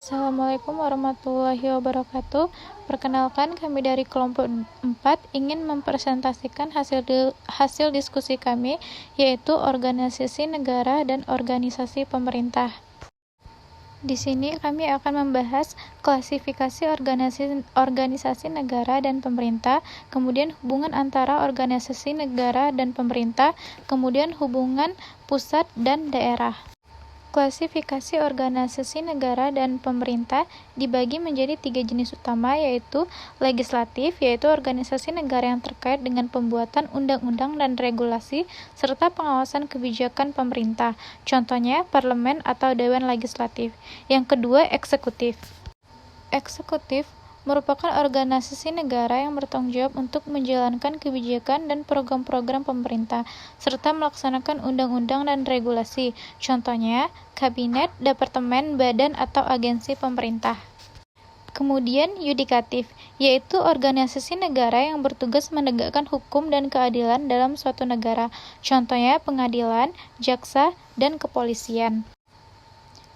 Assalamualaikum warahmatullahi wabarakatuh. Perkenalkan, kami dari kelompok 4 ingin mempresentasikan hasil diskusi kami, yaitu organisasi negara dan organisasi pemerintah. Di sini kami akan membahas klasifikasi organisasi negara dan pemerintah, kemudian hubungan antara organisasi negara dan pemerintah, kemudian hubungan pusat dan daerah. Klasifikasi organisasi negara dan pemerintah dibagi menjadi 3 jenis utama, yaitu legislatif, yaitu organisasi negara yang terkait dengan pembuatan undang-undang dan regulasi, serta pengawasan kebijakan pemerintah, contohnya parlemen atau dewan legislatif. Yang kedua, eksekutif. Eksekutif merupakan organisasi negara yang bertanggung jawab untuk menjalankan kebijakan dan program-program pemerintah, serta melaksanakan undang-undang dan regulasi, contohnya kabinet, departemen, badan, atau agensi pemerintah. Kemudian yudikatif, yaitu organisasi negara yang bertugas menegakkan hukum dan keadilan dalam suatu negara, contohnya pengadilan, jaksa, dan kepolisian.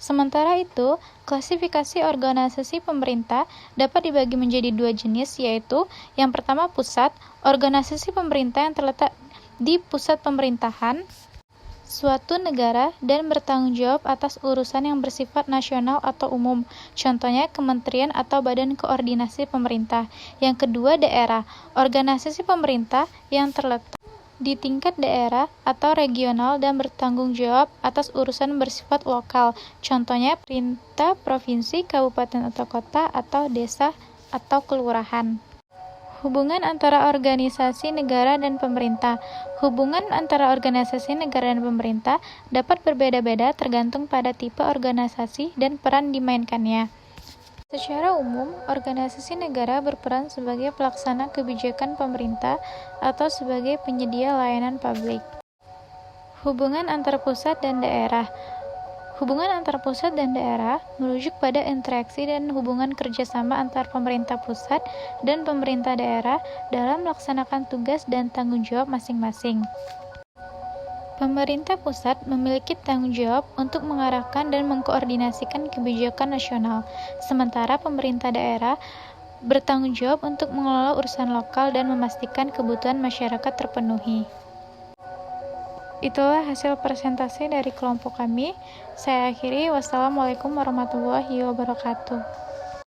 Sementara itu, klasifikasi organisasi pemerintah dapat dibagi menjadi 2 jenis, yaitu yang pertama pusat, organisasi pemerintah yang terletak di pusat pemerintahan suatu negara dan bertanggung jawab atas urusan yang bersifat nasional atau umum, contohnya kementerian atau badan koordinasi pemerintah. Yang kedua, daerah, organisasi pemerintah yang terletak di tingkat daerah atau regional dan bertanggung jawab atas urusan bersifat lokal, contohnya pemerintah provinsi, kabupaten atau kota, atau desa atau kelurahan. Hubungan antara organisasi negara dan pemerintah. Hubungan antara organisasi negara dan pemerintah dapat berbeda-beda tergantung pada tipe organisasi dan peran dimainkannya. Secara umum, organisasi negara berperan sebagai pelaksana kebijakan pemerintah atau sebagai penyedia layanan publik. Hubungan antar pusat dan daerah. Hubungan antar pusat dan daerah merujuk pada interaksi dan hubungan kerjasama antar pemerintah pusat dan pemerintah daerah dalam melaksanakan tugas dan tanggung jawab masing-masing. Pemerintah pusat memiliki tanggung jawab untuk mengarahkan dan mengkoordinasikan kebijakan nasional, sementara pemerintah daerah bertanggung jawab untuk mengelola urusan lokal dan memastikan kebutuhan masyarakat terpenuhi. Itulah hasil presentasi dari kelompok kami. Saya akhiri. Wassalamualaikum warahmatullahi wabarakatuh.